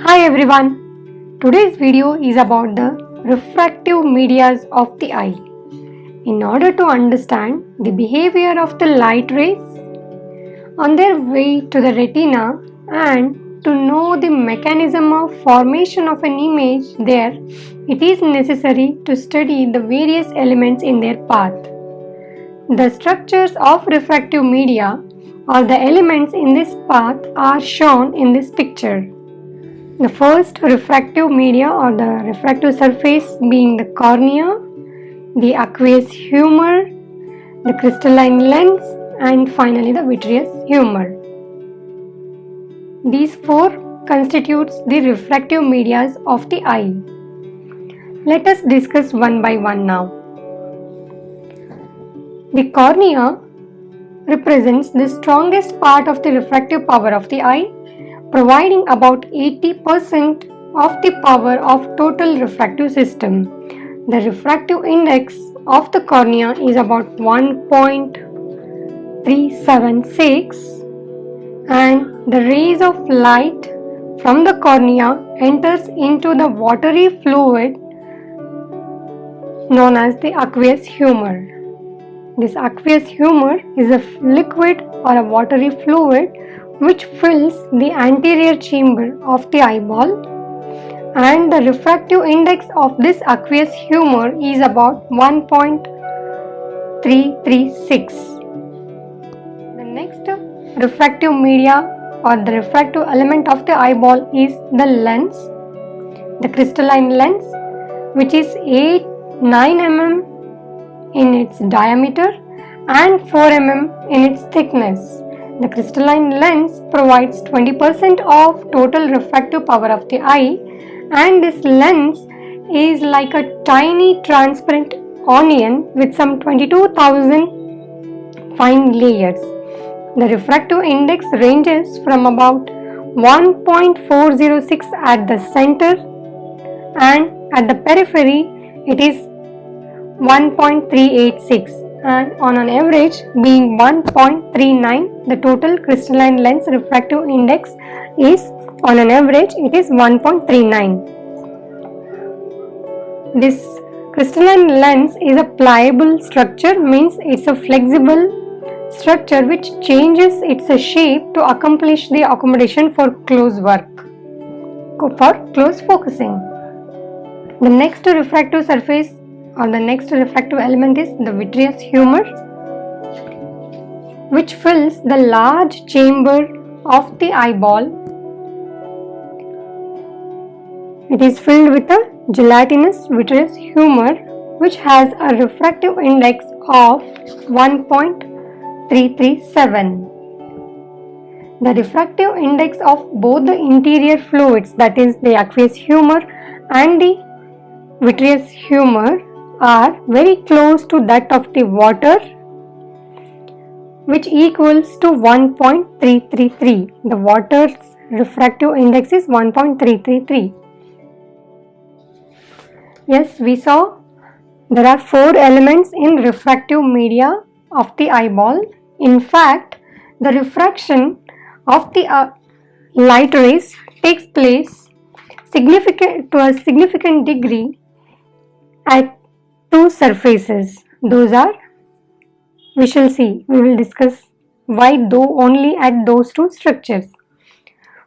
Hi everyone, today's video is about the refractive medias of the eye. In order to understand the behavior of the light rays on their way to the retina and to know the mechanism of formation of an image there, it is necessary to study the various elements in their path. The structures of refractive media or the elements in this path are shown in this picture. The first refractive media or the refractive surface being the cornea, the aqueous humor, the crystalline lens, and finally the vitreous humor. These four constitutes the refractive medias of the eye. Let us discuss one by one now. The cornea represents the strongest part of the refractive power of the eye, providing about 80% of the power of total refractive system. The refractive index of the cornea is about 1.376 and the rays of light from the cornea enters into the watery fluid known as the aqueous humor. This aqueous humor is a liquid or a watery fluid which fills the anterior chamber of the eyeball, and the refractive index of this aqueous humor is about 1.336. The next refractive media or the refractive element of the eyeball is the lens, the crystalline lens, which is 9 mm in its diameter and 4 mm in its thickness. The crystalline lens provides 20% of total refractive power of the eye, and this lens is like a tiny transparent onion with some 22,000 fine layers. The refractive index ranges from about 1.406 at the center, and at the periphery it is 1.386, and on an average being 1.39. The total crystalline lens refractive index is on an average it is 1.39. This crystalline lens is a pliable structure, means it's a flexible structure which changes its shape to accomplish the accommodation for close work, for close focusing. The next refractive surface or the next refractive element is the vitreous humor, which fills the large chamber of the eyeball. It is filled with a gelatinous vitreous humor which has a refractive index of 1.337. The refractive index of both the interior fluids, that is the aqueous humor and the vitreous humor, are very close to that of the water, which equals to 1.333. The water's refractive index is 1.333. Yes, we saw there are four elements in refractive media of the eyeball. In fact, the refraction of the light rays takes place to a significant degree at two surfaces. Those are, we shall see, we will discuss why though only at those two structures.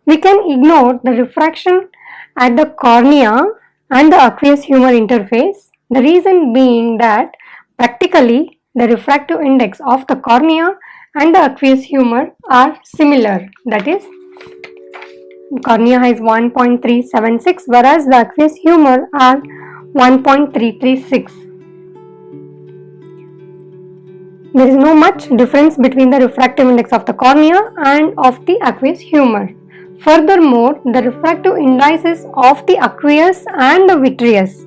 We can ignore the refraction at the cornea and the aqueous humor interface, the reason being that practically the refractive index of the cornea and the aqueous humor are similar, that is cornea has 1.376 whereas the aqueous humor are 1.336. There is no much difference between the refractive index of the cornea and of the aqueous humor. Furthermore, the refractive indices of the aqueous and the vitreous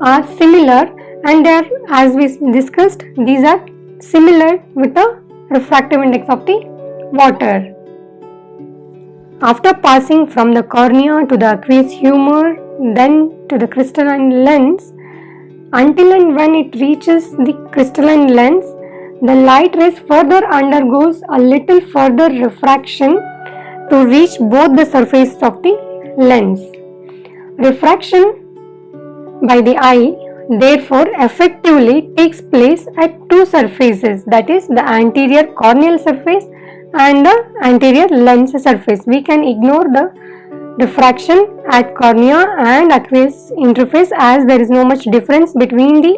are similar, and they are, as we discussed, these are similar with the refractive index of the water. After passing from the cornea to the aqueous humor, then to the crystalline lens, until and when it reaches the crystalline lens, the light rays further undergoes a little further refraction to reach both the surfaces of the lens. Refraction by the eye therefore effectively takes place at two surfaces, that is the anterior corneal surface and the anterior lens surface. We can ignore the diffraction at cornea and aqueous interface as there is no much difference between the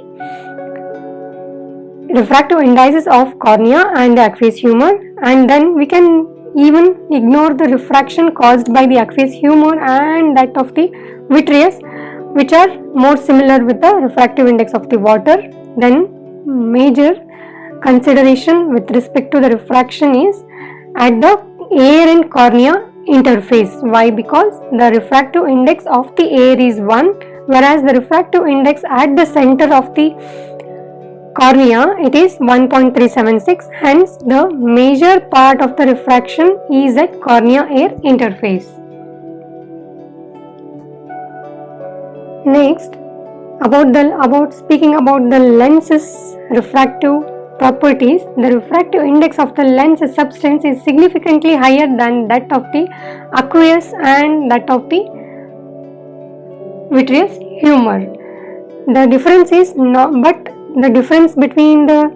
refractive indices of cornea and the aqueous humor, and then we can even ignore the refraction caused by the aqueous humor and that of the vitreous, which are more similar with the refractive index of the water. Then major consideration with respect to the refraction is at the air and cornea interface. Why? Because the refractive index of the air is 1, whereas the refractive index at the center of the cornea it is 1.376. Hence the major part of the refraction is at cornea air interface. Next, speaking about the lens's refractive properties, the refractive index of the lens substance is significantly higher than that of the aqueous and that of the vitreous humor. The difference between the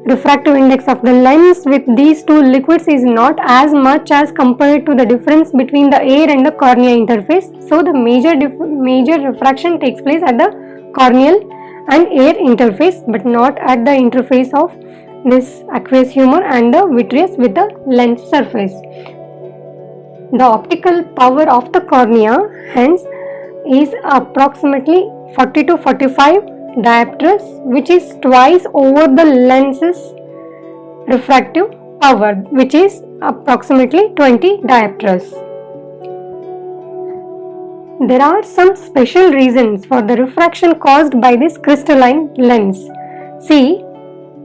refractive index of the lens with these two liquids is not as much as compared to the difference between the air and the cornea interface. So the major refraction takes place at the corneal and air interface, but not at the interface of this aqueous humor and the vitreous with the lens surface. The optical power of the cornea hence is approximately 40 to 45 diopters, which is twice over the lens's refractive power, which is approximately 20 diopters. There are some special reasons for the refraction caused by this crystalline lens. See,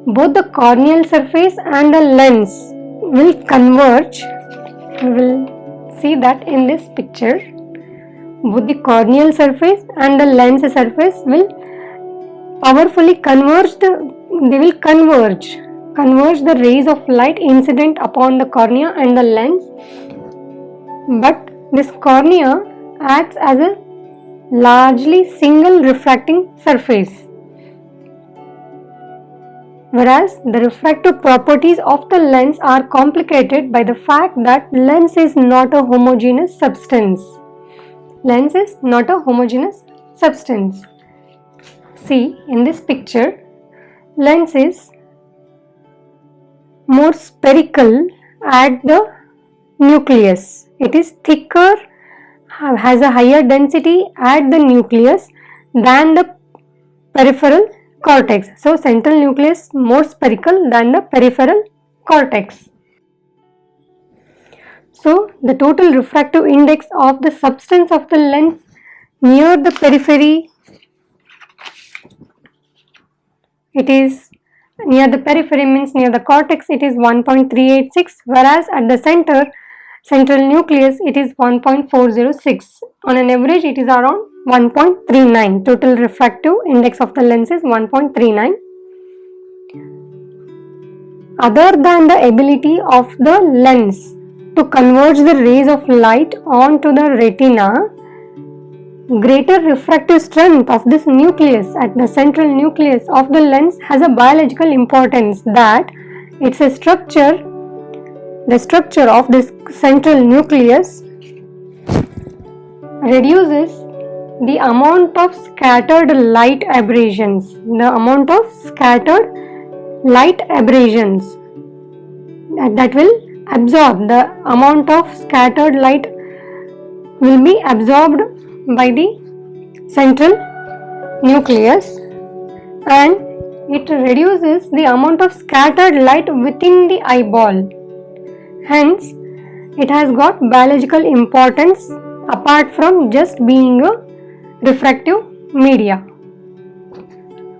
both the corneal surface and the lens will converge. We will see that in this picture. Both the corneal surface and the lens surface will powerfully converge the rays of light incident upon the cornea and the lens, but this cornea acts as a largely single refracting surface, whereas the refractive properties of the lens are complicated by the fact that lens is not a homogeneous substance. See, in this picture, lens is more spherical at the nucleus. It is thicker, has a higher density at the nucleus than the peripheral cortex. So, central nucleus more spherical than the peripheral cortex. So, the total refractive index of the substance of the lens near the periphery, means near the cortex it is 1.386, whereas at the central nucleus it is 1.406. On an average it is around 1.39. Total refractive index of the lens is 1.39. Other than the ability of the lens to converge the rays of light onto the retina, greater refractive strength of this nucleus at the central nucleus of the lens has a biological importance, that it's a structure, the structure of this central nucleus reduces the amount of scattered light aberrations. That will absorb, the amount of scattered light will be absorbed by the central nucleus, and it reduces the amount of scattered light within the eyeball. Hence, it has got biological importance apart from just being a refractive media.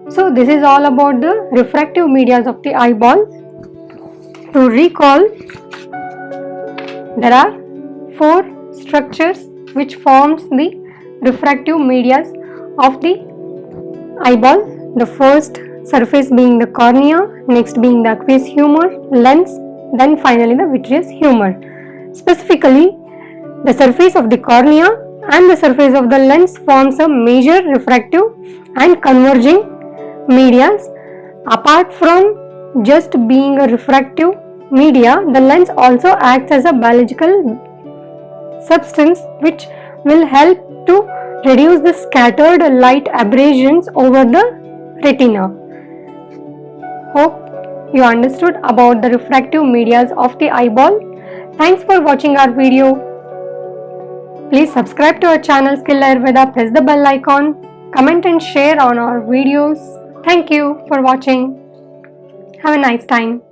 So, this is all about the refractive medias of the eyeball. To recall, there are 4 structures which forms the refractive medias of the eyeball. The first surface being the cornea, next being the aqueous humor, lens, then finally the vitreous humor. Specifically, The surface of the cornea and the surface of the lens forms a major refractive and converging medias. Apart from just being a refractive media, the lens also acts as a biological substance which will help to reduce the scattered light aberrations over the retina. Hope you understood about the refractive medias of the eyeball. Thanks for watching our video. Please subscribe to our channel Skill Ayurveda, press the bell icon, comment and share on our videos. Thank you for watching. Have a nice time.